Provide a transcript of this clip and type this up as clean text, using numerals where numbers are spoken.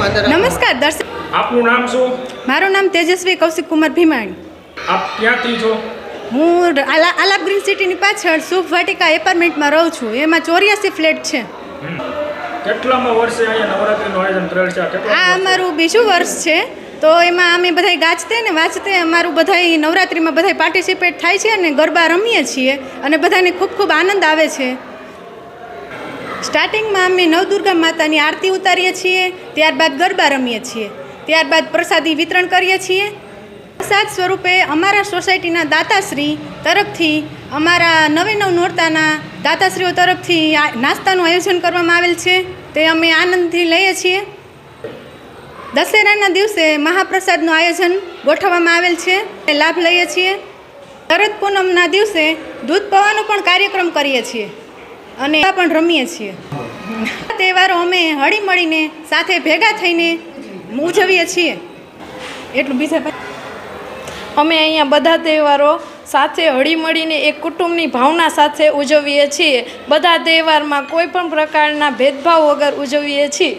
નમસ્કાર દર્શક, આપનું નામ શું? મારું નામ તેજસ્વી કૌશિક કુમાર ભીમાણી. આપ ક્યાંથી છો? હું આલાપ ગ્રીન સિટીની પાછળ શુભ વાટિકા એપાર્ટમેન્ટમાં રહું છું. એમાં 84 ફ્લેટ છે. કેટલામાં વર્ષે અહીંયા નવરાત્રીનું આયોજન કરેલ છે? આ અમારું બીજું વર્ષ છે. તો એમાં અમે બધાય ગાજતે ને વાંચતે અમારું બધાય નવરાત્રિમાં બધાય પાર્ટિસિપેટ થાય છે અને ગરબા રમીએ છીએ અને બધાને ખૂબ ખૂબ આનંદ આવે છે. સ્ટાર્ટિંગમાં અમે નવદુર્ગા માતાની આરતી ઉતારીએ છીએ, ત્યારબાદ ગરબા રમીએ છીએ, ત્યારબાદ પ્રસાદી વિતરણ કરીએ છીએ. પ્રસાદ સ્વરૂપે અમારા સોસાયટીના દાતાશ્રી તરફથી અમારા નવે નવ નોરતાના દાતાશ્રીઓ તરફથી નાસ્તાનું આયોજન કરવામાં આવેલ છે. તે અમે આનંદથી લઈએ છીએ. દશેરાના દિવસે મહાપ્રસાદનું આયોજન ગોઠવવામાં આવેલ છે, તે લાભ લઈએ છીએ. શરદ પૂનમના દિવસે દૂધ પવાનો પણ કાર્યક્રમ કરીએ છીએ અને પણ રમીએ છીએ. તહેવારો અમે હળી મળીને સાથે ભેગા થઈને ઉજવીએ છીએ. એટલું બીજા અમે અહીંયા બધા તહેવારો સાથે હળીમળીને એક કુટુંબની ભાવના સાથે ઉજવીએ છીએ. બધા તહેવારમાં કોઈ પણ પ્રકારના ભેદભાવ વગર ઉજવીએ છીએ.